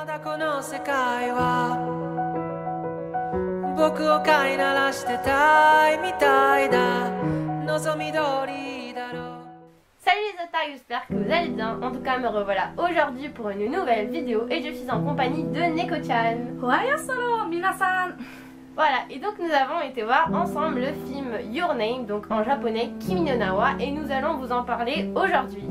Salut les otaku, j'espère que vous allez bien. En tout cas, me revoilà aujourd'hui pour une nouvelle vidéo et je suis en compagnie de Neko-chan. Ohayosoro, minasan. Voilà, et donc nous avons été voir ensemble le film Your Name, donc en japonais Kimi no Na wa, et nous allons vous en parler aujourd'hui.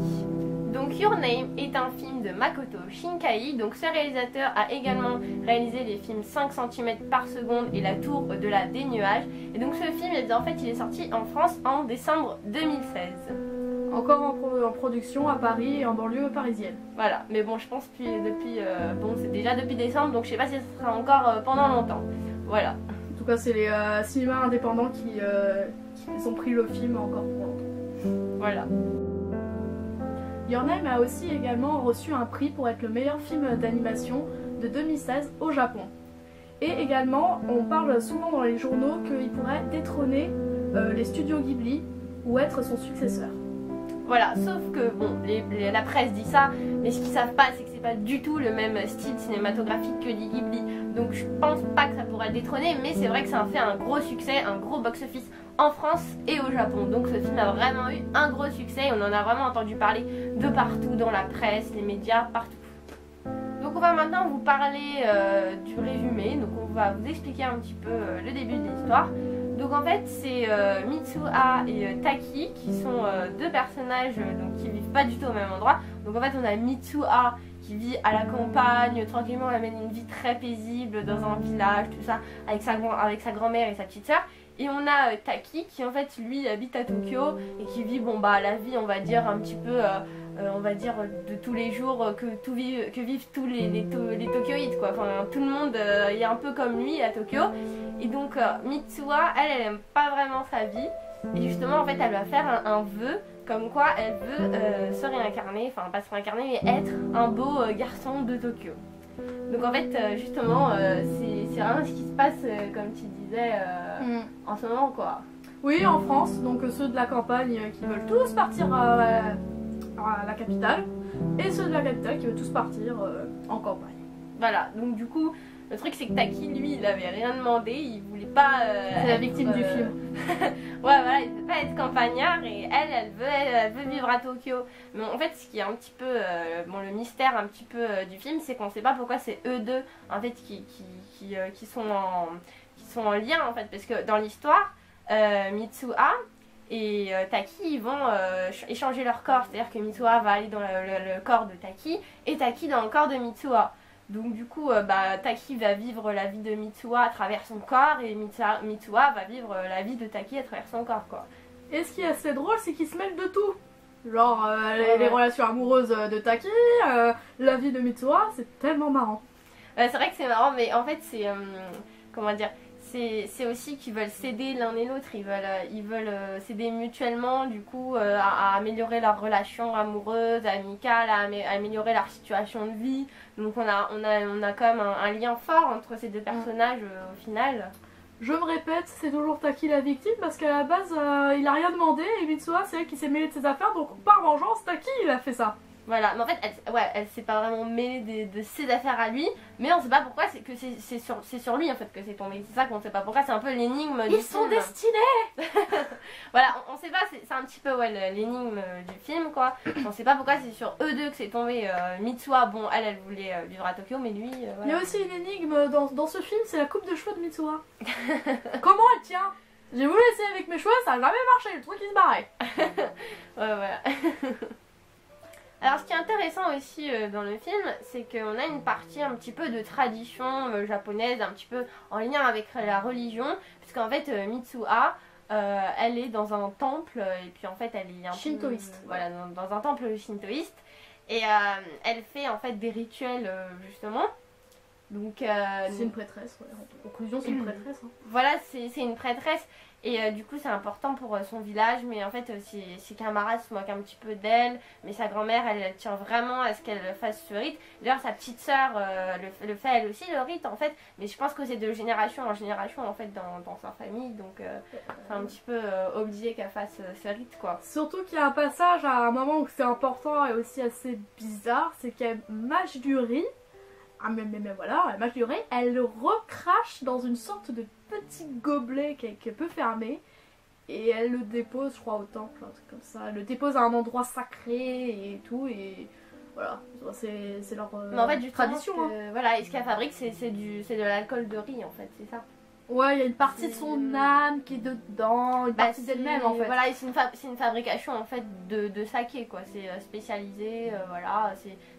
Donc Your Name est un film de Makoto Shinkai, donc ce réalisateur a également réalisé les films 5 cm par seconde et La Tour de la des Nuages. Et donc ce film, en fait, il est sorti en France en décembre 2016. Encore en production à Paris et en banlieue parisienne. Voilà, mais bon, je pense bon, c'est déjà depuis décembre, donc je sais pas si ce sera encore pendant longtemps. Voilà. En tout cas, c'est les cinémas indépendants qui ont pris le film encore pour longtemps. Voilà. Your Name a aussi également reçu un prix pour être le meilleur film d'animation de 2016 au Japon. Et également, on parle souvent dans les journaux qu'il pourrait détrôner les studios Ghibli ou être son successeur. Voilà, sauf que bon, la presse dit ça, mais ce qu'ils savent pas, c'est que c'est pas du tout le même style cinématographique que les Ghibli. Donc je pense pas que ça pourrait le détrôner, mais c'est vrai que ça a fait un gros succès, un gros box-office en France et au Japon. Donc ce film a vraiment eu un gros succès et on en a vraiment entendu parler de partout, dans la presse, les médias, partout. Donc on va maintenant vous parler du résumé, donc on va vous expliquer un petit peu le début de l'histoire. Donc en fait c'est Mitsuha et Taki qui sont deux personnages donc, qui vivent pas du tout au même endroit. Donc en fait on a Mitsuha qui vit à la campagne, tranquillement, elle mène une vie très paisible dans un village, tout ça, avec sa grand-mère et sa petite soeur. Et on a Taki qui en fait lui habite à Tokyo et qui vit bon bah la vie on va dire un petit peu on va dire de tous les jours que vivent tous les Tokyoïdes quoi. Enfin tout le monde est un peu comme lui à Tokyo. Et donc Mitsuha elle aime pas vraiment sa vie et justement en fait elle va faire un vœu comme quoi elle veut se réincarner, enfin pas se réincarner mais être un beau garçon de Tokyo. Donc en fait justement c'est vraiment ce qui se passe comme tu disais en ce moment quoi. Oui, en France, donc ceux de la campagne qui veulent tous partir à la capitale et ceux de la capitale qui veulent tous partir en campagne. Voilà, donc du coup le truc c'est que Taki lui il avait rien demandé, il voulait pas c'est la victime du film. Ouais voilà, il veut pas être campagnard et elle veut vivre à Tokyo. Mais en fait ce qui est un petit peu bon le mystère un petit peu du film c'est qu'on sait pas pourquoi c'est eux deux en fait qui sont en lien en fait parce que dans l'histoire Mitsuha et Taki ils vont échanger leur corps, c'est-à-dire que Mitsuha va aller dans le corps de Taki et Taki dans le corps de Mitsuha. Donc du coup, Taki va vivre la vie de Mitsuha à travers son corps et Mitsuha va vivre la vie de Taki à travers son corps quoi. Et ce qui est assez drôle, c'est qu'ils se mêlent de tout. Genre les relations amoureuses de Taki, la vie de Mitsuha, c'est tellement marrant. C'est vrai que c'est marrant, mais en fait c'est comment dire, c'est aussi qu'ils veulent s'aider l'un et l'autre, ils veulent s'aider mutuellement du coup à améliorer leur relation amoureuse, amicale, à améliorer leur situation de vie. Donc on a quand même un lien fort entre ces deux personnages au final. Je me répète, c'est toujours Taki la victime parce qu'à la base il a rien demandé et Mitsuha c'est elle qui s'est mêlée de ses affaires, donc par vengeance Taki il a fait ça. Voilà, mais en fait, elle s'est pas vraiment mêlée de ses affaires à lui, mais on sait pas pourquoi, c'est que c'est sur lui en fait que c'est tombé. C'est ça qu'on sait pas pourquoi, c'est un peu l'énigme du film. Ils sont destinés. Voilà, on sait pas, c'est un petit peu l'énigme du film quoi. On sait pas pourquoi c'est sur eux deux que c'est tombé. Mitsuha, bon, elle voulait vivre à Tokyo, mais lui. Voilà. Il y a aussi une énigme dans ce film, c'est la coupe de cheveux de Mitsuha. Comment elle tient? J'ai voulu essayer avec mes cheveux, ça a jamais marché, le truc il se barrait. Ouais, voilà. Alors ce qui est intéressant aussi dans le film, c'est qu'on a une partie un petit peu de tradition japonaise, un petit peu en lien avec la religion, puisqu'en fait Mitsuha, elle est dans un temple, et puis en fait elle est un shintoïste. peu, voilà, dans un temple shintoïste, et elle fait en fait des rituels justement. Donc c'est une prêtresse, ouais. En conclusion c'est une prêtresse. Hein. Voilà, c'est une prêtresse. Et du coup c'est important pour son village, mais en fait ses camarades se moquent un petit peu d'elle, mais sa grand-mère elle tient vraiment à ce qu'elle fasse ce rite. D'ailleurs sa petite sœur le fait elle aussi le rite en fait, mais je pense que c'est de génération en génération en fait dans sa famille, donc c'est un petit peu obligé qu'elle fasse ce rite quoi. Surtout qu'il y a un passage à un moment où c'est important et aussi assez bizarre, c'est qu'elle mâche du riz mais voilà, elle mâche du riz, elle le recrache dans une sorte de petit gobelet qu'elle peut fermer. Et elle le dépose, je crois, au temple, un truc comme ça. Elle le dépose à un endroit sacré et tout, et voilà, c'est leur Mais en fait, du tradition. Voilà, et ce qu'elle fabrique, c'est de l'alcool de riz, en fait, c'est ça. Ouais, il y a une partie de son âme qui est dedans, une partie d'elle-même, en fait. Voilà, c'est une fabrication, en fait, de saké, quoi. C'est spécialisé, voilà,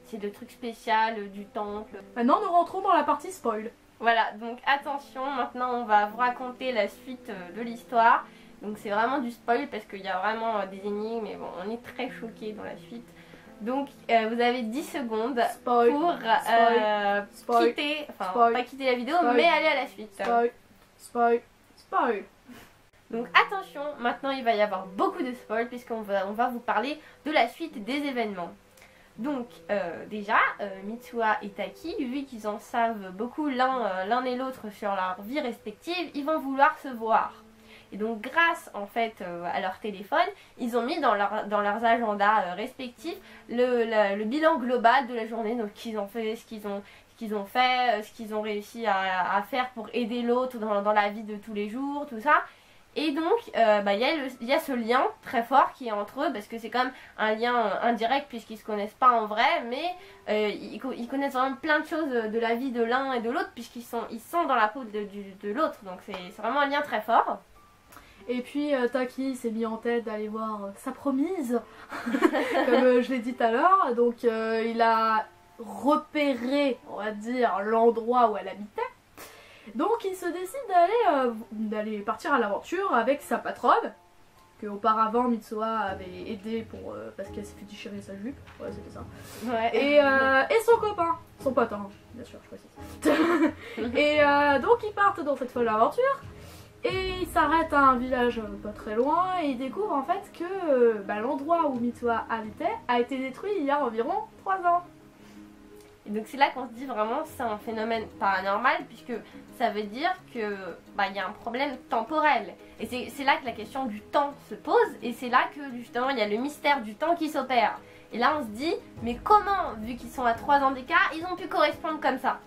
c'est de trucs spéciaux du temple. Maintenant, nous rentrons dans la partie spoil. Voilà, donc attention, maintenant, on va vous raconter la suite de l'histoire. Donc c'est vraiment du spoil parce qu'il y a vraiment des énigmes, mais bon, on est très choqués dans la suite. Donc vous avez 10 secondes pour quitter, enfin pas quitter la vidéo, mais aller à la suite. Spoil. Donc attention, maintenant il va y avoir beaucoup de spoil puisqu'on va vous parler de la suite des événements. Donc déjà, Mitsuha et Taki, vu qu'ils en savent beaucoup l'un et l'autre sur leur vie respective, ils vont vouloir se voir. Et donc grâce en fait à leur téléphone, ils ont mis dans leurs agendas respectifs le bilan global de la journée, donc qu'ils ont fait, ce qu'ils ont réussi à faire pour aider l'autre dans la vie de tous les jours, tout ça. Et donc il y a ce lien très fort qui est entre eux, parce que c'est quand même un lien indirect puisqu'ils se connaissent pas en vrai, mais ils connaissent vraiment plein de choses de la vie de l'un et de l'autre puisqu'ils sont dans la peau de l'autre, donc c'est vraiment un lien très fort. Et puis Taki s'est mis en tête d'aller voir sa promise, comme je l'ai dit tout à l'heure. Donc il a repéré, on va dire, l'endroit où elle habitait. Donc il se décide d'aller partir à l'aventure avec sa patronne, que auparavant Mitsuha avait aidé parce qu'elle s'est fait déchirer sa jupe. Ouais, c'était ça. Ouais. Et son copain, son pote, hein, bien sûr, je précise. Et donc ils partent dans cette folle aventure. Et il s'arrête à un village pas très loin et il découvre en fait que l'endroit où Mitsuha habitait a été détruit il y a environ 3 ans. Et donc c'est là qu'on se dit vraiment c'est un phénomène paranormal puisque ça veut dire que y a un problème temporel. Et c'est là que la question du temps se pose et c'est là que justement il y a le mystère du temps qui s'opère. Et là on se dit mais comment, vu qu'ils sont à 3 ans d'écart, ils ont pu correspondre comme ça?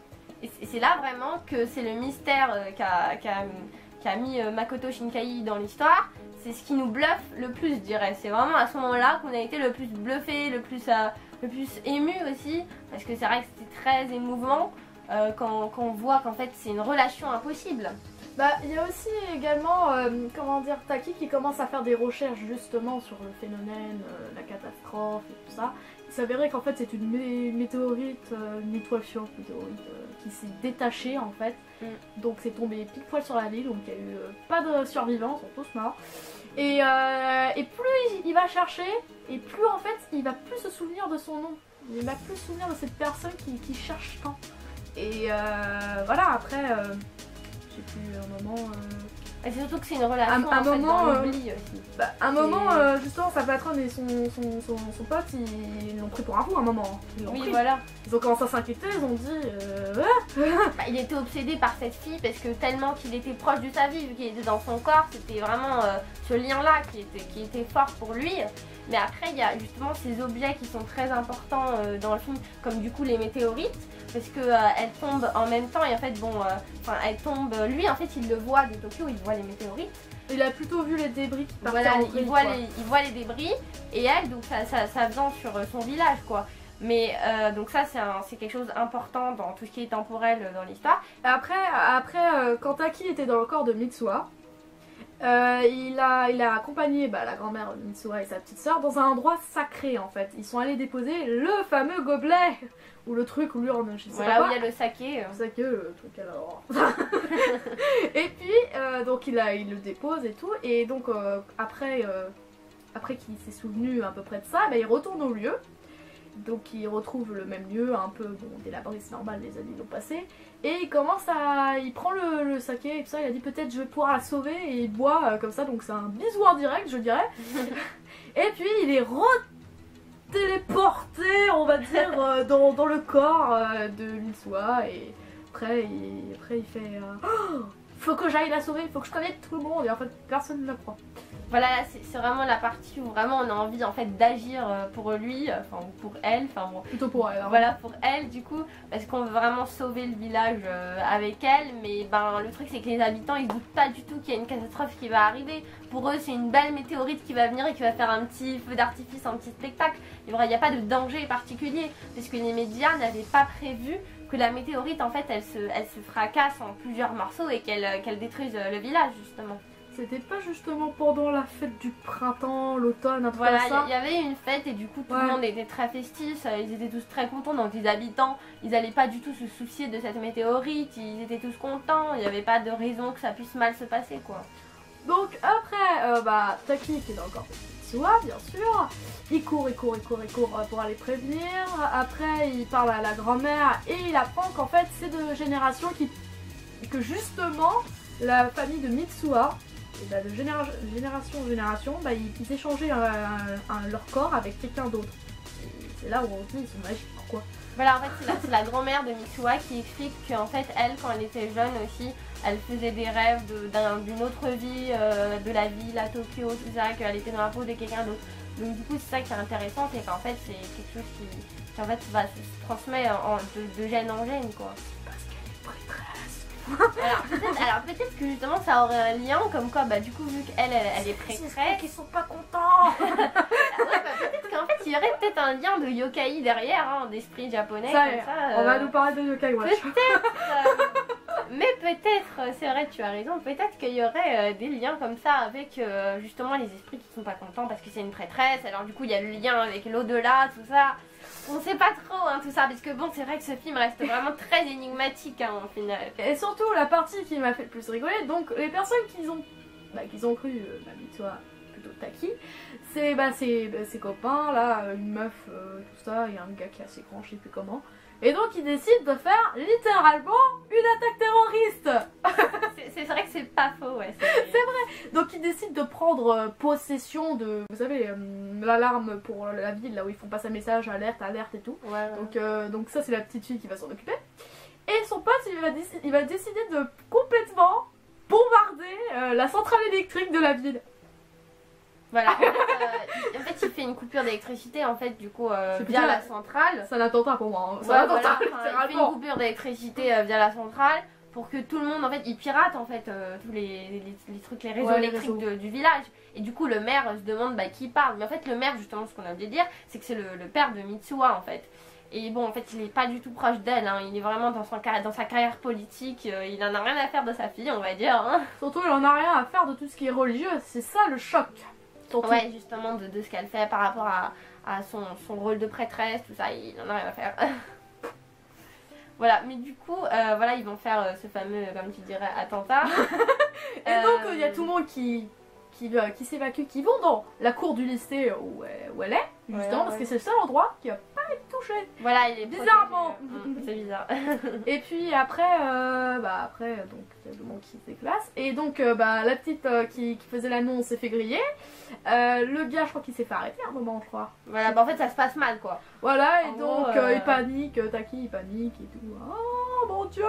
Et c'est là vraiment que c'est le mystère qu'a mis Makoto Shinkai dans l'histoire. C'est ce qui nous bluffe le plus, je dirais. C'est vraiment à ce moment-là qu'on a été le plus bluffé, le plus ému aussi, parce que c'est vrai que c'était très émouvant quand on voit qu'en fait c'est une relation impossible. Il y a aussi également, Taki qui commence à faire des recherches justement sur le phénomène, la catastrophe et tout ça. Il s'avérait qu'en fait c'est une météorite, une étoile fiante météorite qui s'est détachée en fait. Donc c'est tombé pile poil sur la ville, donc il n'y a eu pas de survivants, ils sont tous morts. Et plus il va chercher, et plus en fait il va plus se souvenir de son nom. Il va plus se souvenir de cette personne qui cherche tant. Et voilà, après, j'ai plus un moment... Et c'est surtout que c'est une relation un moment, oubli aussi. Un moment, justement, sa patronne et son pote, ils l'ont pris pour un fou un moment. Oui, voilà. Ils ont commencé à s'inquiéter, ils ont dit... il était obsédé par cette fille parce que tellement qu'il était proche de sa vie, vu qu'il était dans son corps, c'était vraiment ce lien-là qui était fort pour lui. Mais après, il y a justement ces objets qui sont très importants dans le film, comme du coup les météorites, parce qu'elles tombent en même temps et en fait, elles tombent. Lui, en fait, il le voit de Tokyo, il voit les météorites. Il a plutôt vu les débris qui partaient voilà, en vrille, il voit les débris et elle, donc ça faisant sur son village, quoi. Mais donc ça, c'est quelque chose d'important dans tout ce qui est temporel dans l'histoire. Après, quand Taki était dans le corps de Mitsuha, il a accompagné la grand-mère de Mitsuha et sa petite sœur dans un endroit sacré en fait. Ils sont allés déposer le fameux gobelet ou le truc ou l'urne, je sais pas quoi. Où il y a le saké. Le saké, le truc alors. Et puis donc il le dépose et tout. Et donc après qu'il s'est souvenu à peu près de ça, il retourne au lieu. Donc il retrouve le même lieu, un peu délabré, c'est normal, les années l'ont passé. Et il prend le saké et tout ça, il a dit peut-être je vais pouvoir la sauver et il boit comme ça, donc c'est un bisou en direct je dirais. Et puis il est téléporté, on va dire, dans le corps de Mitsuha et après il fait faut que j'aille la sauver, il faut que je connaisse tout le monde, et en fait personne ne le croit. Voilà, c'est vraiment la partie où vraiment on a envie en fait d'agir pour lui, enfin pour elle, enfin bon. Plutôt pour elle. Hein. Voilà, pour elle du coup, parce qu'on veut vraiment sauver le village avec elle, mais ben le truc c'est que les habitants ils se doutent pas du tout qu'il y a une catastrophe qui va arriver. Pour eux c'est une belle météorite qui va venir et qui va faire un petit feu d'artifice, un petit spectacle. Il n'y a pas de danger particulier, parce que les médias n'avaient pas prévu que la météorite en fait elle se fracasse en plusieurs morceaux et qu'elle détruise le village justement. C'était pas justement pendant la fête du printemps, l'automne, un truc voilà, comme ça. Il y avait une fête et du coup tout le monde était très festif, ils étaient tous très contents, donc les habitants ils n'allaient pas du tout se soucier de cette météorite, ils étaient tous contents, il n'y avait pas de raison que ça puisse mal se passer quoi. Donc après, Taki qui est encore Mitsuha bien sûr, il court pour aller prévenir, après il parle à la grand-mère et il apprend qu'en fait c'est de génération que justement la famille de Mitsuha, et bah, de génération en génération, bah, ils échangeaient leur corps avec quelqu'un d'autre. C'est là où on se dit ils sont magiques, pourquoi? Voilà, en fait c'est la grand-mère de Mitsuha qui explique qu'en fait elle quand elle était jeune aussi, elle faisait des rêves d'une autre vie, de la ville à Tokyo, tout ça, qu'elle était dans la peau de quelqu'un d'autre. Donc du coup c'est ça qui est intéressant, c'est qu'en fait c'est quelque chose qui en fait se transmet de gène en gène quoi. Parce qu'elle est prêtresse. Alors peut-être que justement ça aurait un lien comme quoi bah du coup vu qu'elle est prêtresse qu'ils sont pas contents. Peut-être qu'en fait il y aurait peut-être un lien de yokai derrière hein, d'esprit japonais ça, comme ça, on va nous parler de yokai watch. Peut-être mais peut-être c'est vrai tu as raison, peut-être qu'il y aurait des liens comme ça avec justement les esprits qui sont pas contents parce que c'est une prêtresse, alors du coup il y a le lien avec l'au-delà, tout ça. On sait pas trop hein, tout ça, parce que bon c'est vrai que ce film reste vraiment très énigmatique hein, au final. Et surtout la partie qui m'a fait le plus rigoler, donc les personnes qu'ils ont cru Mitsuha, plutôt Taki, c'est ses copains, là, une meuf, tout ça, et un gars qui est assez grand, je sais plus comment. Et donc ils décident de faire littéralement une attaque terroriste. C'est vrai que c'est pas faux, ouais. C'est vrai. Donc ils décident de prendre possession de, vous savez, l'alarme pour la ville, là où ils font passer un message, alerte et tout. Ouais. Donc ça c'est la petite fille qui va s'en occuper. Et son pote il va décider de complètement bombarder la centrale électrique de la ville. Voilà, en fait il fait une coupure d'électricité en fait du coup via la centrale. C'est un attentat pour moi, hein. Il fait une coupure d'électricité via la centrale pour que tout le monde en fait il pirate en fait tous les trucs, les réseaux électriques du village. Et du coup le maire se demande qui parle. Mais en fait le maire justement ce qu'on a oublié de dire c'est que c'est le père de Mitsuha en fait. Et bon, en fait, il est pas du tout proche d'elle, hein. Il est vraiment dans sa carrière politique, il en a rien à faire de sa fille, on va dire. Hein. Surtout, il en a rien à faire de tout ce qui est religieux, c'est ça le choc. Surtout. Ouais, justement, de ce qu'elle fait par rapport à son rôle de prêtresse, tout ça, il en a rien à faire. Voilà, mais du coup, voilà, ils vont faire ce fameux, comme tu dirais, attentat. Et donc, il y a tout le monde qui s'évacue, qui vont dans la cour du lycée où elle est, justement, parce que c'est le seul endroit qui va pas être touché. Voilà, il est bizarrement. C'est bizarre. Et puis après, donc il y a le monde qui se déclasse. Et donc, la petite qui faisait l'annonce s'est fait griller. Le gars, je crois qu'il s'est fait arrêter à un moment, je crois. Voilà, en fait, ça se passe mal, quoi. Voilà, et donc il panique, Taki il panique et tout. Oh mon dieu!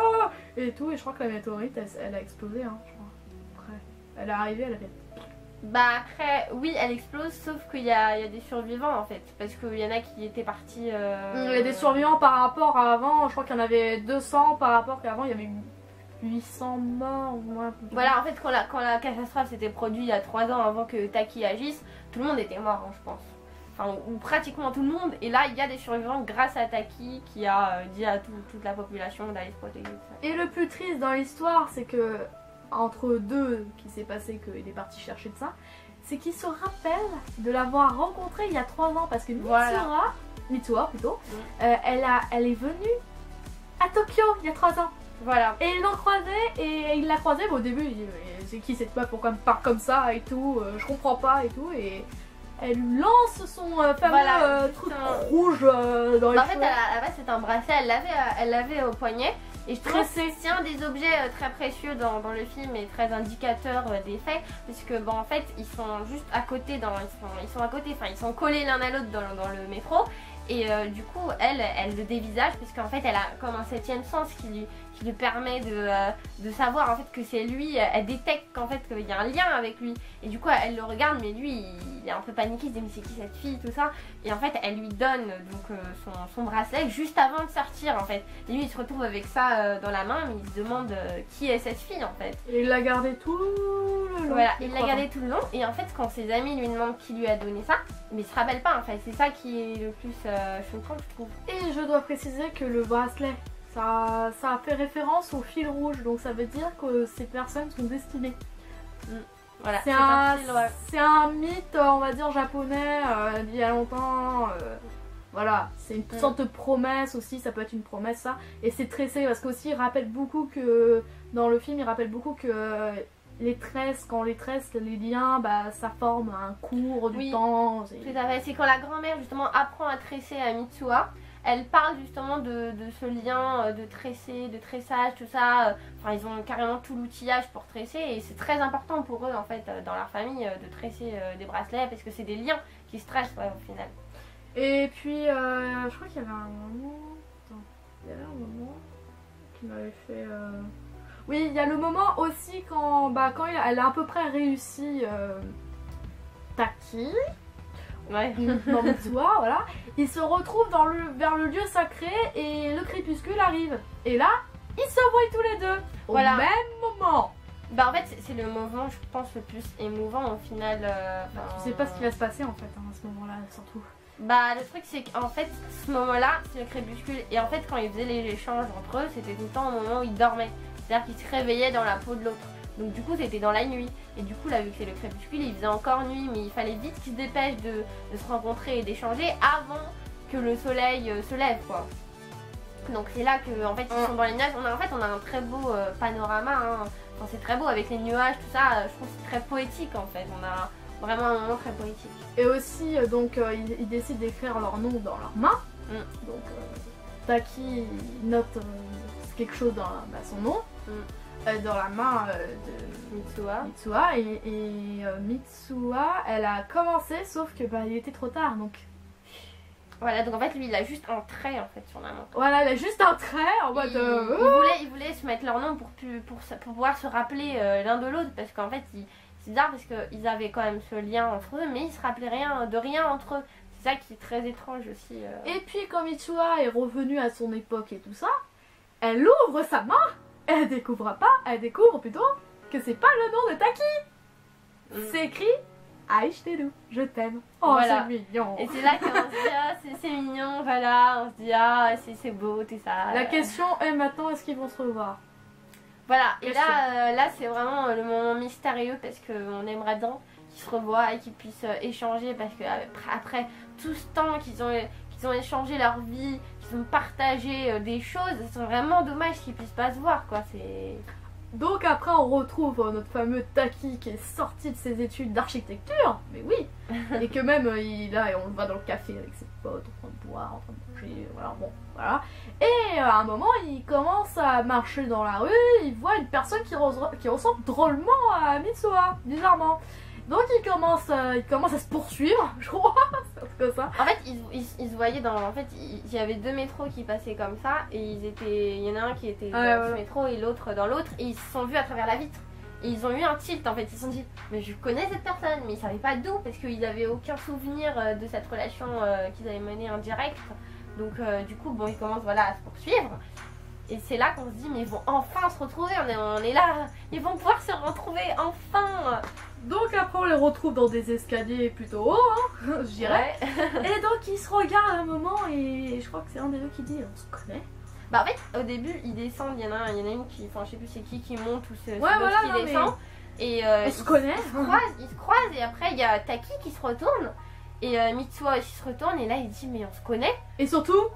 Et tout, et je crois que la météorite, elle a explosé, hein, je crois. Après, elle est arrivée, elle a fait. Après, oui, elle explose, sauf qu'il y a des survivants en fait. Parce qu'il y en a qui étaient partis. Il y a des survivants par rapport à avant, je crois qu'il y en avait 200 par rapport qu'avant il y avait 800 morts. Voilà, en fait, quand la catastrophe s'était produite il y a 3 ans avant que Taki agisse, tout le monde était mort, hein, je pense. Enfin, ou pratiquement tout le monde. Et là, il y a des survivants grâce à Taki qui a dit à toute la population d'aller se protéger. Et le plus triste dans l'histoire, c'est que. Entre deux qui s'est passé qu'il est parti chercher de ça, c'est qu'il se rappelle de l'avoir rencontré il y a 3 ans parce que Mitsuha plutôt, elle est venue à Tokyo il y a 3 ans. Voilà. Et ils l'ont croisé et il l'a croisé, au début il dit c'est qui cette meuf, pourquoi elle me parle comme ça et tout, je comprends pas et tout, et elle lance son fameux truc rouge dans les cheveux. En fait, à la base c'est un bracelet, elle l'avait au poignet. Et je trouve que c'est un des objets très précieux dans le film et très indicateur des faits, puisque en fait ils sont juste à côté, ils sont collés l'un à l'autre dans le métro, Et du coup, elle le dévisage parce qu'en fait, elle a comme un 7e sens qui lui permet de savoir en fait que c'est lui. Elle détecte qu'en fait qu'il y a un lien avec lui. Et du coup, elle le regarde, mais lui, il est un peu paniqué. Il se dit mais c'est qui cette fille, tout ça. Et en fait, elle lui donne donc son bracelet juste avant de sortir en fait. Et lui, il se retrouve avec ça dans la main, mais il se demande qui est cette fille en fait. Et il l'a gardé tout le long. Voilà, il l'a gardé tout le long. Et en fait, quand ses amis lui demandent qui lui a donné ça, mais il se rappelle pas en fait. C'est ça qui est le plus choquant, je trouve. Et je dois préciser que le bracelet, ça a fait référence au fil rouge, donc ça veut dire que ces personnes sont destinées. Voilà, c'est un mythe, on va dire, japonais d'il y a longtemps. Voilà, c'est une sorte de promesse aussi, ça peut être une promesse ça. Et c'est tressé parce qu'aussi il rappelle beaucoup que, dans le film, il rappelle beaucoup que les tresses, quand on les tresse, les liens, bah ça forme un cours du temps. Tout à fait, c'est quand la grand-mère justement apprend à tresser à Mitsuha. Elle parle justement de ce lien de tressage, tout ça. Enfin, ils ont carrément tout l'outillage pour tresser et c'est très important pour eux en fait dans leur famille de tresser des bracelets parce que c'est des liens qui se tressent au final. Et puis, je crois qu'il y avait un moment. Attends, il y avait un moment qui m'avait fait. Oui, il y a le moment aussi quand elle a à peu près réussi Taki. Ouais. Dans Mitsuha, voilà. Ils se retrouvent vers le lieu sacré et le crépuscule arrive. Et là, ils se voient tous les deux au même moment. Bah en fait c'est le moment je pense le plus émouvant au final. Tu sais pas ce qui va se passer en fait à ce moment-là surtout. Bah le truc c'est qu'en fait ce moment-là c'est le crépuscule et en fait quand ils faisaient les échanges entre eux c'était tout le temps au moment où ils dormaient. C'est-à-dire qu'ils se réveillaient dans la peau de l'autre. Donc du coup c'était dans la nuit. Et du coup là vu que c'est le crépuscule il faisait encore nuit mais il fallait vite qu'ils se dépêchent de se rencontrer et d'échanger avant que le soleil se lève quoi. Donc c'est là que en fait ils sont dans les nuages. On a un très beau panorama. Hein. Enfin, c'est très beau avec les nuages tout ça. Je trouve que c'est très poétique en fait. On a vraiment un moment très poétique. Et aussi donc ils décident d'écrire leur nom dans leurs mains. Donc Taki note quelque chose dans son nom. Dans la main de Mitsuha et Mitsuha elle a commencé sauf que il était trop tard donc voilà donc en fait lui il a juste un trait en fait sur la main. Voilà il a juste un trait en mode il voulait se mettre leur nom pour pouvoir se rappeler l'un de l'autre parce qu'en fait c'est bizarre parce qu'ils avaient quand même ce lien entre eux mais ils se rappelaient de rien entre eux. C'est ça qui est très étrange aussi. Et puis quand Mitsuha est revenue à son époque et tout ça elle ouvre sa main. Elle découvre plutôt que c'est pas le nom de Taki. C'est écrit Aishiteru, je t'aime. Oh voilà. C'est mignon. Et c'est là qu'on se dit ah c'est mignon, voilà, on se dit ah c'est beau, tout ça. La question est maintenant est-ce qu'ils vont se revoir? Voilà, et là c'est vraiment le moment mystérieux parce qu'on aimerait bien qu'ils se revoient et qu'ils puissent échanger parce que après tout ce temps qu'ils ont échangé leur vie, qu'ils ont partagé des choses, c'est vraiment dommage qu'ils puissent pas se voir quoi. Donc après on retrouve notre fameux Taki qui est sorti de ses études d'architecture, mais oui, et que même on le voit dans le café avec ses potes en train de boire, en train de manger, voilà. Et à un moment il commence à marcher dans la rue, il voit une personne qui ressemble drôlement à Mitsuha, bizarrement. Donc il commence à se poursuivre, je crois, c'est comme ça. En fait, ils se voyaient en fait, il y avait 2 métros qui passaient comme ça, et il y en a un qui était dans ce métro et l'autre dans l'autre, et ils se sont vus à travers la vitre. Et ils ont eu un tilt en fait, ils se sont dit, mais je connais cette personne, mais ils savaient pas d'où, parce qu'ils n'avaient aucun souvenir de cette relation qu'ils avaient menée en direct. Donc du coup, bon, ils commencent à se poursuivre. Et c'est là qu'on se dit mais ils vont enfin se retrouver, on est là, ils vont pouvoir se retrouver enfin. Donc après on les retrouve dans des escaliers plutôt hauts, hein, je dirais. Et donc ils se regardent un moment et je crois que c'est un des deux qui dit on se connaît. Bah en fait au début ils descendent, il y en a une qui, enfin je sais plus c'est qui monte ou c'est qui descend. Et ils se connaissent, ils se croisent et après il y a Taki qui se retourne et Mitsuha aussi se retourne et là il dit mais on se connaît. Et surtout,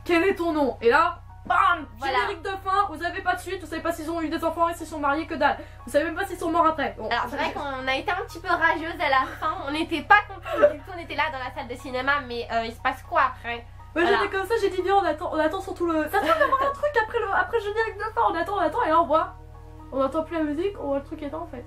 quel est ton nom? Et là bam! Générique de fin, vous savez pas de suite, vous savez pas s'ils ont eu des enfants et s'ils sont mariés, que dalle. Vous savez même pas s'ils sont morts après. Bon. Alors c'est vrai qu'on a été un petit peu rageuse à la fin, on n'était pas contents du tout, on était là dans la salle de cinéma, mais il se passe quoi après? J'étais comme ça, j'ai dit viens on attend surtout le... Ça se trouve d'avoir un truc après le générique de fin, on attend et là on entend plus la musique, on voit le truc éteint en fait.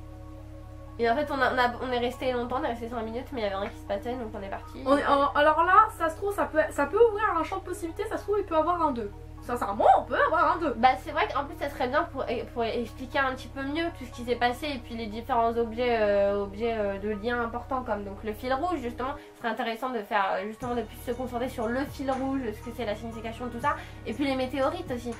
Et en fait, on est resté longtemps, on est resté 5 minutes, mais il y avait rien qui se passait, donc on est parti. Alors là, ça se trouve, ça peut ouvrir un champ de possibilités, ça se trouve, il peut avoir un 2. Sincèrement, on peut avoir un 2. Bah c'est vrai qu'en plus ça serait bien pour expliquer un petit peu mieux tout ce qui s'est passé et puis les différents objets de lien importants comme donc le fil rouge justement. Ce serait intéressant de faire justement de plus se concentrer sur le fil rouge, ce que c'est la signification de tout ça. Et puis les météorites aussi.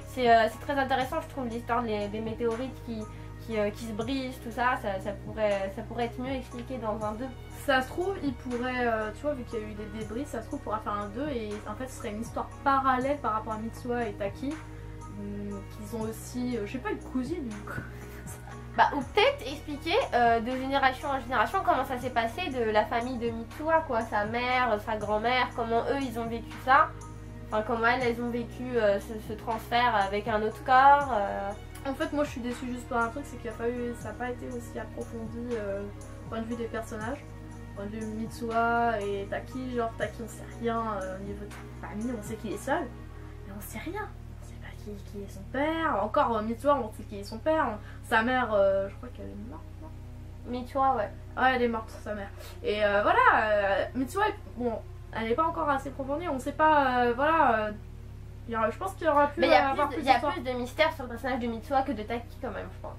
C'est très intéressant je trouve l'histoire des météorites qui se brisent, tout ça, ça pourrait être mieux expliqué dans un 2. Ça se trouve, il pourrait, tu vois, vu qu'il y a eu des débris, ça se trouve, il pourra faire un 2 et en fait, ce serait une histoire parallèle par rapport à Mitsuha et Taki. Qu'ils ont aussi, je sais pas, une cousine ou quoi. Bah, ou peut-être expliquer de génération en génération comment ça s'est passé de la famille de Mitsuha, quoi, sa mère, sa grand-mère, comment eux ils ont vécu ça, enfin comment elles ont vécu ce transfert avec un autre corps. En fait, moi je suis déçue juste par un truc, c'est qu'il ça n'a pas été aussi approfondi au point de vue des personnages. Au point de vue Mitsuha et Taki, genre Taki on sait rien au niveau de sa famille, on sait qu'il est seul, mais on sait rien. On sait pas qui est son père, encore Mitsuha on sait qui est son père, sa mère, je crois qu'elle est morte, non ? Mitsuha ouais. Ouais elle est morte sa mère. Et voilà, Mitsuha, bon, elle n'est pas encore assez approfondie, on sait pas, voilà... je pense qu'il y aura plus. Mais il y a plus de mystère sur le personnage de Mitsuha que de Taki quand même, je pense.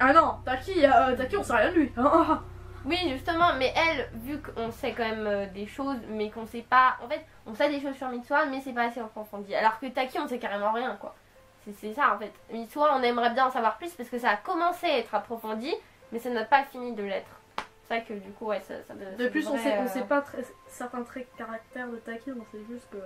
Ah non, Taki on sait rien de lui. Oui, justement, mais elle, vu qu'on sait quand même des choses, mais qu'on sait pas. En fait, on sait des choses sur Mitsuha, mais c'est pas assez approfondi. Alors que Taki, on sait carrément rien, quoi. C'est ça en fait. Mitsuha, on aimerait bien en savoir plus parce que ça a commencé à être approfondi, mais ça n'a pas fini de l'être. C'est ça que du coup, ouais, ça de plus, on sait pas certains traits de caractère de Taki, on sait juste que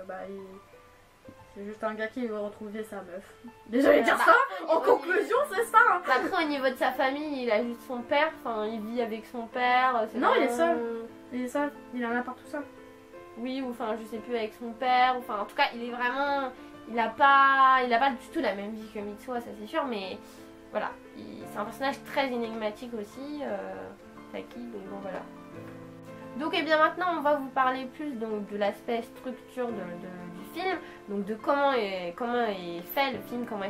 c'est juste un gars qui veut retrouver sa meuf. Déjà, dire ça, en conclusion, c'est ça. Hein. Après, au niveau de sa famille, il a juste son père, enfin, il vit avec son père. Non, il est seul. Il est seul, il en a partout seul. Oui, ou enfin, je sais plus, avec son père, enfin, en tout cas, il est vraiment. Il a pas du tout la même vie que Mitsuha, ça c'est sûr, mais voilà. C'est un personnage très énigmatique aussi, Taki, donc bon, voilà. Donc, et bien maintenant, on va vous parler plus donc, de l'aspect structure du film, donc de comment est fait le film, comment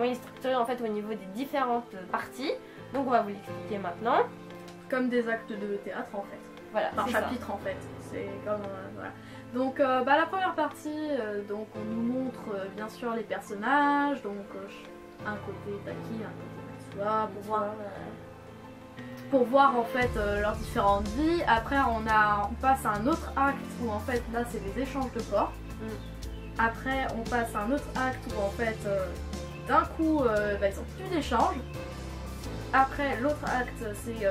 il est structuré en fait au niveau des différentes parties. Donc, on va vous l'expliquer maintenant. Comme des actes de théâtre en fait. Voilà. Par chapitre en fait. C'est comme voilà. Donc, la première partie, donc on nous montre bien sûr les personnages, donc un côté Taki, un côté Mitsuha, pour voir en fait leurs différentes vies. Après on passe à un autre acte où en fait là c'est les échanges de corps. Après on passe à un autre acte où en fait d'un coup ils ont plus d'échanges. Après l'autre acte c'est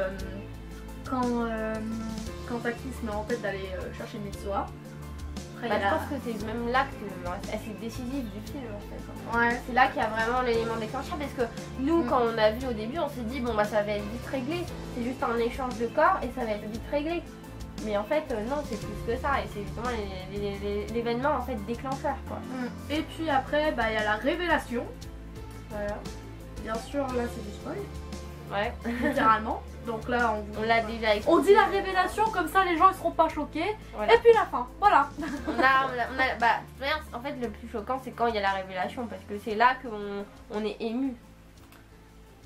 quand Taki se met en tête d'aller chercher Mitsuha. Je pense que c'est même l'acte assez décisif du film en fait. Ouais. C'est là qu'il y a vraiment l'élément déclencheur parce que nous quand on a vu au début on s'est dit bon bah ça va être vite réglé, c'est juste un échange de corps et ça va être vite réglé. Mais en fait non, c'est plus que ça et c'est justement l'événement en fait déclencheur quoi. Et puis après il y a la révélation. Voilà. Bien sûr là c'est du spoil. Ouais. Littéralement. Donc là on l'a déjà expliqué. On dit la révélation comme ça les gens ils seront pas choqués. Voilà. Et puis la fin, voilà. En fait le plus choquant c'est quand il y a la révélation parce que c'est là qu'on est ému.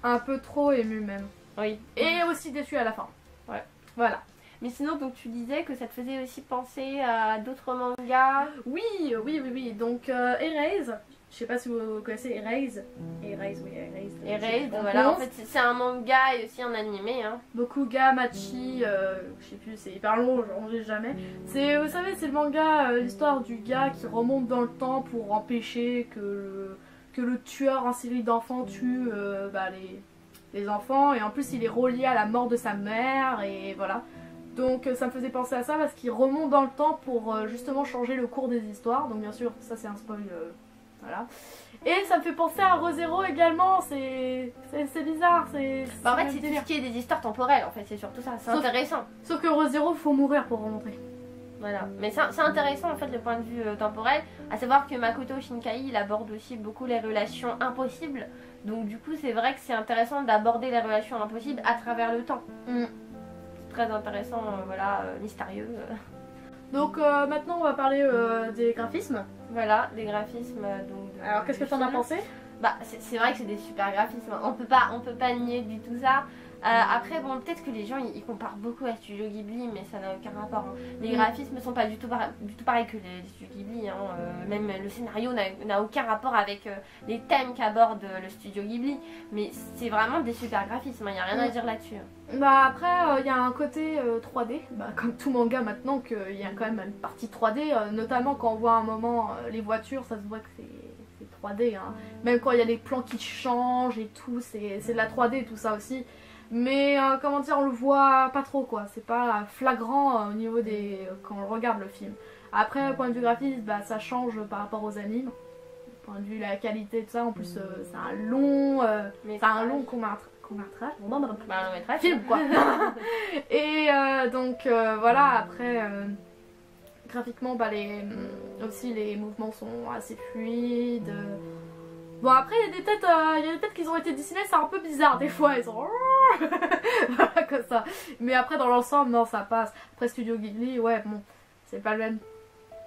Un peu trop ému même. Oui. Et aussi déçu à la fin. Ouais. Voilà. Mais sinon donc tu disais que ça te faisait aussi penser à d'autres mangas. Oui. Donc Erase. Je sais pas si vous connaissez Erase. Erase. Voilà, en fait c'est un manga et aussi un animé. Hein. Bokuga Machi, je sais plus, c'est hyper long, j'en ai jamais. Vous savez, c'est le manga, l'histoire du gars qui remonte dans le temps pour empêcher que le tueur en série d'enfants tue les enfants. Et en plus, il est relié à la mort de sa mère, et voilà. Donc ça me faisait penser à ça parce qu'il remonte dans le temps pour justement changer le cours des histoires. Donc bien sûr, ça c'est un spoil. Voilà. Et ça me fait penser à ReZero également, c'est bizarre. En fait, c'est tout ce qui est des histoires temporelles, en fait, c'est surtout ça, c'est intéressant. Sauf que ReZero, faut mourir pour remonter. Voilà, mais c'est intéressant en fait le point de vue temporel, à savoir que Makoto Shinkai il aborde aussi beaucoup les relations impossibles. Donc du coup, c'est vrai que c'est intéressant d'aborder les relations impossibles à travers le temps. C'est très intéressant, mystérieux. Donc maintenant on va parler des graphismes. Voilà, des graphismes. Alors qu'est-ce que t'en as pensé? Bah, c'est vrai que c'est des super graphismes, on peut pas nier du tout ça. Après, bon, peut-être que les gens ils comparent beaucoup à Studio Ghibli, mais ça n'a aucun rapport. Hein. Les graphismes sont pas du tout pareils que les Studio Ghibli. Hein. Même le scénario n'a aucun rapport avec les thèmes qu'aborde le Studio Ghibli. Mais c'est vraiment des super graphismes, il n'y a rien à dire là-dessus. Bah après, il y a un côté 3D, bah, comme tout manga maintenant, qu'il y a quand même une partie 3D, notamment quand on voit un moment les voitures, ça se voit que c'est 3D. Hein. Même quand il y a les plans qui changent et tout, c'est de la 3D tout ça aussi. Mais comment dire, on le voit pas trop quoi, c'est pas flagrant au niveau des. Quand on regarde le film. Après, point de vue graphique, bah, ça change par rapport aux animes. Point de vue la qualité de ça, en plus c'est un long. Court-métrage. Film quoi. Et donc voilà, après. Graphiquement, bah, aussi les mouvements sont assez fluides. Bon après il y a des têtes qui ont été dessinées, c'est un peu bizarre des fois, ils sont voilà comme ça. Mais après dans l'ensemble non ça passe. Après Studio Ghibli ouais bon c'est pas le même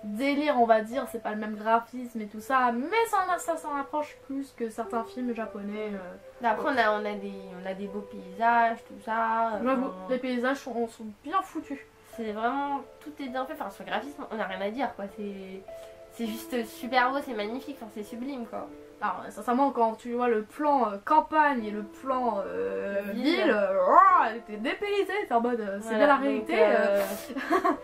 délire on va dire, c'est pas le même graphisme et tout ça, mais ça s'en rapproche plus que certains films japonais. Après on a des beaux paysages, tout ça. J'avoue, les paysages sont bien foutus. C'est vraiment, tout est bien fait, enfin sur le graphisme on a rien à dire quoi, c'est juste super beau, c'est magnifique, enfin, c'est sublime quoi. Alors sincèrement quand tu vois le plan campagne et le plan ville, t'es dépaysé, t'es en mode c'est bien la réalité.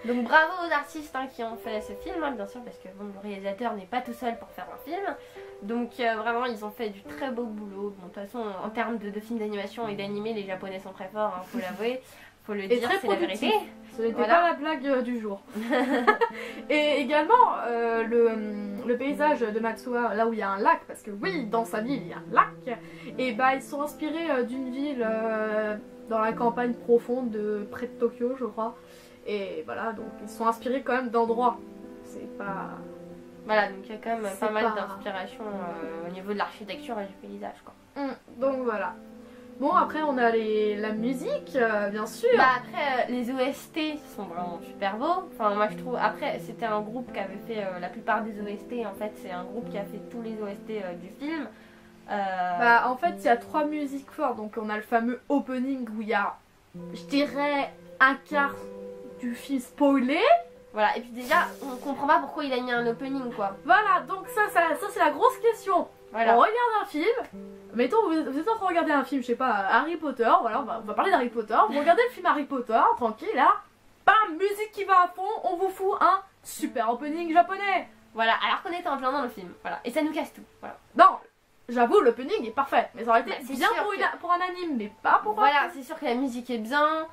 Donc bravo aux artistes hein, qui ont fait ce film, hein, bien sûr, parce que bon, le réalisateur n'est pas tout seul pour faire un film. Donc vraiment ils ont fait du très beau boulot. Bon, de toute façon en termes de films d'animation et d'animé, les japonais sont très forts, hein, faut l'avouer. Faut le dire, c'est la vérité. Ce n'était pas la blague du jour. Et également, le paysage de Matsuha, là où il y a un lac, parce que oui, dans sa ville, il y a un lac, et bah ils sont inspirés d'une ville dans la campagne profonde près de Tokyo, je crois. Et voilà, donc ils sont inspirés quand même d'endroits. C'est pas... Voilà, donc il y a quand même pas mal d'inspiration au niveau de l'architecture et du paysage, quoi. Donc voilà. Bon après on a la musique bien sûr. Bah après les OST sont vraiment super beaux. Enfin moi je trouve, après c'était un groupe qui avait fait la plupart des OST en fait, c'est un groupe qui a fait tous les OST du film. Bah en fait il y a 3 musiques fortes, donc on a le fameux opening où il y a je dirais un quart du film spoilé. Voilà, et puis déjà on comprend pas pourquoi il a mis un opening quoi. Voilà, donc ça c'est la grosse question. Voilà. On regarde un film, mettons vous êtes en train de regarder un film, je sais pas, Harry Potter, voilà, on va parler d'Harry Potter, vous regardez le film Harry Potter, tranquille là, bam, musique qui va à fond, on vous fout un super opening japonais. Voilà, alors qu'on était en plein dans le film, voilà, et ça nous casse tout, voilà. Non, j'avoue l'opening est parfait, mais ça aurait été bien pour un anime, mais pas pour voilà, c'est sûr que la musique est bien,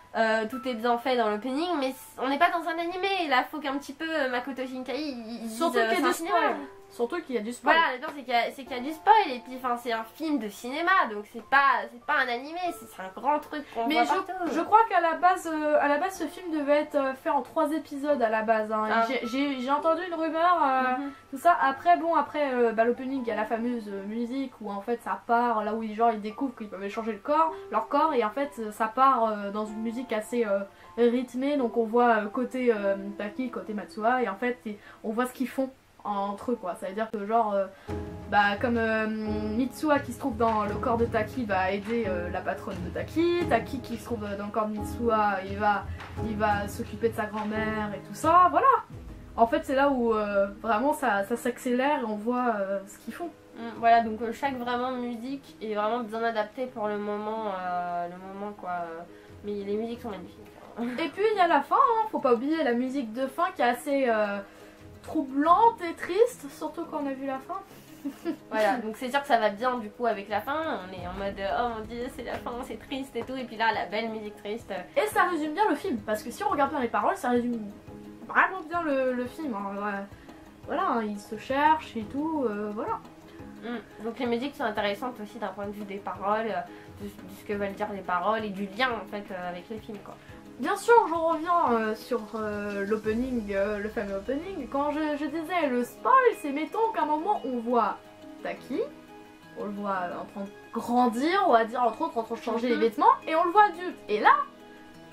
tout est bien fait dans l'opening, mais on n'est pas dans un animé, là faut qu'un petit peu Makoto Shinkai il surtout qu'il y a du spoil. Surtout qu'il y a du spoil. Voilà, d'accord, c'est qu'il y a du spoil et puis enfin c'est un film de cinéma donc c'est pas un animé, c'est un grand truc qu'on voit partout. Je crois qu'à la base ce film devait être fait en 3 épisodes à la base. Hein. Ah. J'ai entendu une rumeur, tout ça. Après l'opening il y a la fameuse musique où en fait ça part là où genre ils découvrent qu'ils peuvent changer leur corps et en fait ça part dans une musique assez rythmée, donc on voit côté Taki, côté Matsuha et en fait on voit ce qu'ils font entre eux quoi, ça veut dire que genre comme Mitsuha qui se trouve dans le corps de Taki va aider la patronne de Taki qui se trouve dans le corps de Mitsuha il va s'occuper de sa grand-mère et tout ça, voilà. En fait c'est là où vraiment ça s'accélère et on voit ce qu'ils font. Voilà, donc chaque vraiment musique est vraiment bien adaptée pour le moment quoi, mais les musiques sont magnifiques. Et puis il y a la fin, hein. Faut pas oublier la musique de fin qui est assez troublante et triste, surtout quand on a vu la fin. Voilà, donc c'est sûr que ça va bien du coup avec la fin, on est en mode oh mon dieu c'est la fin, c'est triste et tout, et puis là la belle musique triste. Et ça résume bien le film, parce que si on regarde bien les paroles, ça résume vraiment bien le film. Hein. Voilà, hein, ils se cherchent et tout, voilà. Donc les musiques sont intéressantes aussi d'un point de vue des paroles, de ce que veulent dire les paroles et du lien en fait avec le film quoi. Bien sûr, je reviens sur l'opening, le fameux opening. Quand je disais le spoil, c'est mettons qu'à un moment on voit Taki, on le voit en train de grandir, on va dire entre autres en train de changer les vêtements, et on le voit adulte. Et là,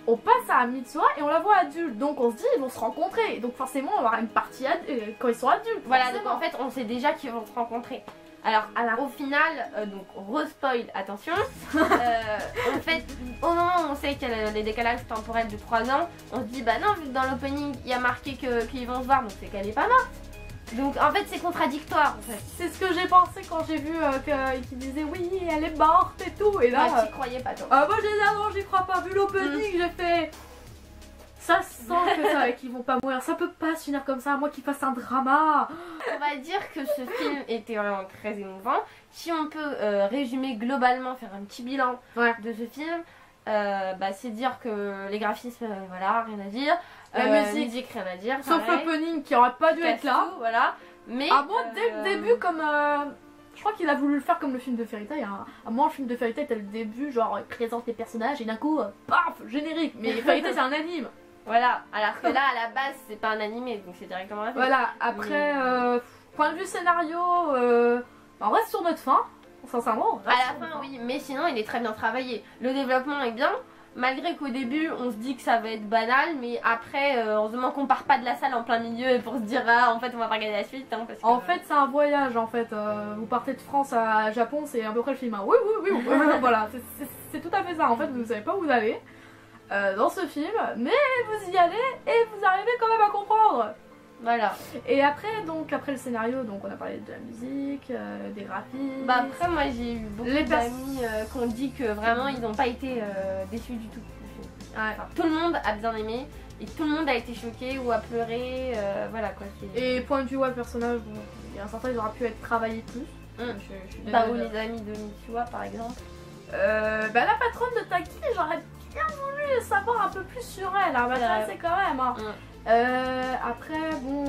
on passe à Mitsuha et on la voit adulte, donc on se dit ils vont se rencontrer, donc forcément on va avoir une partie quand ils sont adultes. Voilà, donc en fait on sait déjà qu'ils vont se rencontrer. Alors, au final, donc re-spoil, attention, en fait, au moment où on sait qu'il y a les décalages temporels de 3 ans, on se dit, bah non, vu que dans l'opening, il y a marqué qu'ils vont se voir, donc c'est qu'elle est pas morte. Donc en fait, c'est contradictoire, en fait. C'est ce que j'ai pensé quand j'ai vu qu'ils disaient, oui, elle est morte et tout, et là... Bah, t'y croyais pas, toi. Moi j'ai dit, ah non, j'y crois pas, vu l'opening, j'ai fait... Ça sent que ça, qu'ils vont pas mourir, ça peut pas se finir comme ça, à moins qu'ils fassent un drama. On va dire que ce film était vraiment très émouvant. Si on peut résumer globalement, faire un petit bilan de ce film, bah, c'est dire que les graphismes, voilà, rien à dire. La musique, rien à dire. Sauf l'opening qui aurait pas dû être là. Tout, voilà. Mais, dès le début, comme... je crois qu'il a voulu le faire comme le film de Fairy Tail. Hein. À moi, le film de Fairy Tail, t'as le début, genre, il présente les personnages et d'un coup, paf, générique. Mais Fairy Tail, c'est un anime. Voilà, alors que là, à la base, c'est pas un animé, donc c'est directement la fin. Voilà, après, point de vue scénario, on reste sur notre fin, sincèrement. À la fin, oui, mais sinon, il est très bien travaillé. Le développement est bien, malgré qu'au début, on se dit que ça va être banal, mais après, heureusement qu'on part pas de la salle en plein milieu pour se dire, ah, en fait, on va pas regarder la suite. Hein, parce que... En fait, c'est un voyage, en fait. Vous partez de France à Japon, c'est à peu près le film. Hein. Oui, voilà, c'est tout à fait ça. En fait, vous savez pas où vous allez. Dans ce film, mais vous y allez et vous arrivez quand même à comprendre. Voilà. Et après, donc après le scénario, donc on a parlé de la musique, des graphismes. Bah après moi j'ai eu beaucoup d'amis qui ont dit que vraiment ils n'ont pas été déçus du tout. Enfin, tout le monde a bien aimé et tout le monde a été choqué ou a pleuré, voilà quoi. Et point de vue personnage, bon, il y a un certain, il aura pu être travaillé plus. Bah ou les amis de Mitsuha par exemple. Bah la patronne de Taki, j'aurais bien voulu savoir un peu plus sur elle, hein, bah, c'est quand même. Hein. Après, bon,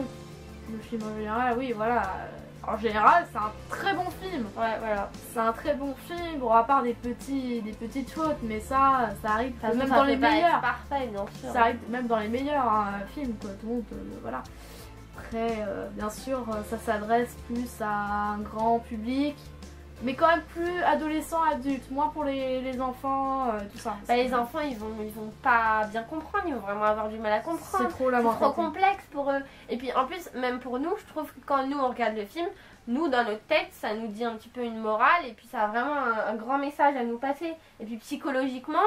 le film en général, oui, voilà. En général, c'est un très bon film. Ouais, voilà. C'est un très bon film, bon, à part des petites fautes, mais ça arrive même ça dans les meilleurs. Parfait, bien sûr. Ça arrive même dans les meilleurs films, quoi. Tout le monde, voilà. Après, bien sûr, ça s'adresse plus à un grand public. Mais quand même plus adolescent, adulte, moins pour les enfants, tout ça. Bah, les enfants, ils vont pas bien comprendre, ils vont vraiment avoir du mal à comprendre. C'est trop complexe pour eux. Et puis en plus, même pour nous, je trouve que quand nous on regarde le film, nous dans notre tête, ça nous dit un petit peu une morale et puis ça a vraiment un grand message à nous passer. Et puis psychologiquement,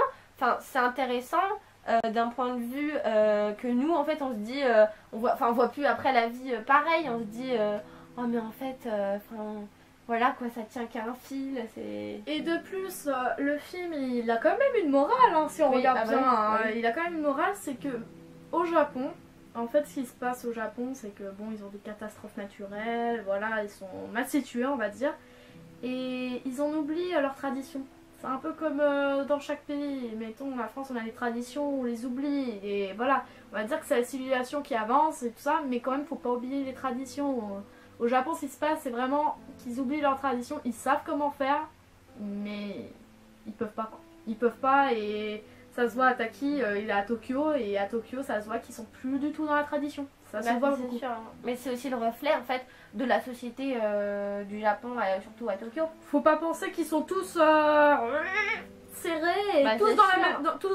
c'est intéressant d'un point de vue que nous, en fait, on se dit, on voit plus après la vie pareil, on se dit, oh mais en fait, voilà quoi, ça tient qu'à un fil, c'est... Et de plus, le film, il a quand même une morale, hein, si on regarde bien. Il a quand même une morale, c'est que au Japon, en fait, ce qui se passe au Japon, c'est que bon, ils ont des catastrophes naturelles, voilà, ils sont mal situés, on va dire, et ils en oublient leurs traditions. C'est un peu comme dans chaque pays. Mettons, la France, on a des traditions, on les oublie, et voilà, on va dire que c'est la civilisation qui avance et tout ça, mais quand même, faut pas oublier les traditions. Au Japon, ce qui se passe, c'est vraiment qu'ils oublient leurs traditions, ils savent comment faire, mais ils peuvent pas. Ils peuvent pas, et ça se voit à Taki, il est à Tokyo, et à Tokyo, ça se voit qu'ils sont plus du tout dans la tradition. Ça se voit beaucoup. Sûr. Mais c'est aussi le reflet, en fait, de la société du Japon, surtout à Tokyo. Faut pas penser qu'ils sont tous serrés, et tous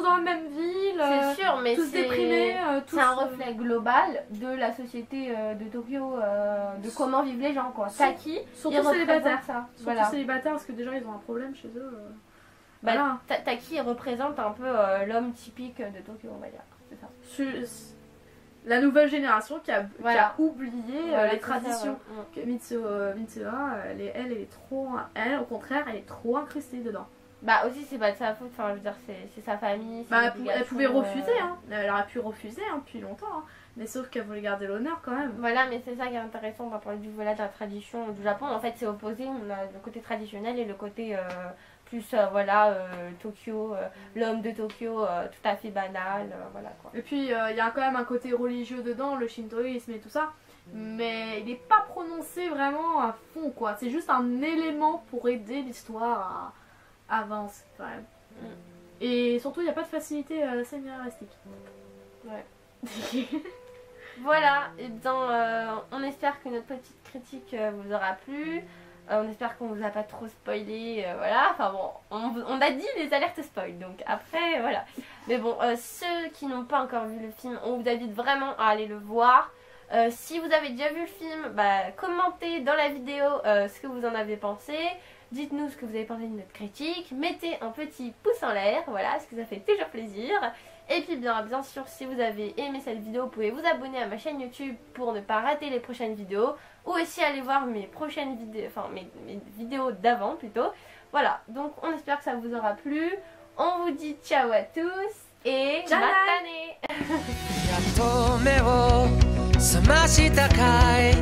dans la même ville, c'est sûr, mais tous déprimés. C'est un reflet global de la société de Tokyo, de comment vivent les gens, quoi. Taki, surtout célibataires. Voilà. Célibataires, parce que déjà ils ont un problème chez eux. Voilà. Taki représente un peu l'homme typique de Tokyo, on va dire. C'est ça. La nouvelle génération qui a oublié les traditions. Ça, que Mitsuha, elle est trop... Elle, au contraire, elle est trop incrustée dedans. Bah aussi c'est pas de sa faute, je veux dire c'est sa famille. Bah, elle pouvait refuser, hein. Elle aurait pu refuser depuis longtemps, hein. Mais sauf qu'elle voulait garder l'honneur quand même. Voilà, mais c'est ça qui est intéressant d'un point de vue de la tradition du Japon. En fait c'est opposé, on a le côté traditionnel et le côté plus Tokyo, l'homme de Tokyo tout à fait banal, voilà quoi. Et puis il y a quand même un côté religieux dedans, le shintoïsme et tout ça. Mais il n'est pas prononcé vraiment à fond, quoi. C'est juste un élément pour aider l'histoire à avancer quand même. Et surtout il n'y a pas de facilité scénaristique. Ouais. Voilà, et bien on espère que notre petite critique vous aura plu. On espère qu'on vous a pas trop spoilé, voilà, enfin bon, on a dit les alertes spoil, donc après, voilà. Mais bon, ceux qui n'ont pas encore vu le film, on vous invite vraiment à aller le voir. Si vous avez déjà vu le film, bah, commentez dans la vidéo ce que vous en avez pensé. Dites-nous ce que vous avez pensé de notre critique. Mettez un petit pouce en l'air, voilà, parce que ça fait toujours plaisir. Et puis bien sûr, si vous avez aimé cette vidéo, vous pouvez vous abonner à ma chaîne YouTube pour ne pas rater les prochaines vidéos. Ou aussi aller voir mes prochaines vidéos, enfin mes vidéos d'avant plutôt. Voilà, donc on espère que ça vous aura plu. On vous dit ciao à tous et matane. やっと目を覚ましたかい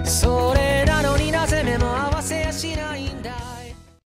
それなのになぜ目も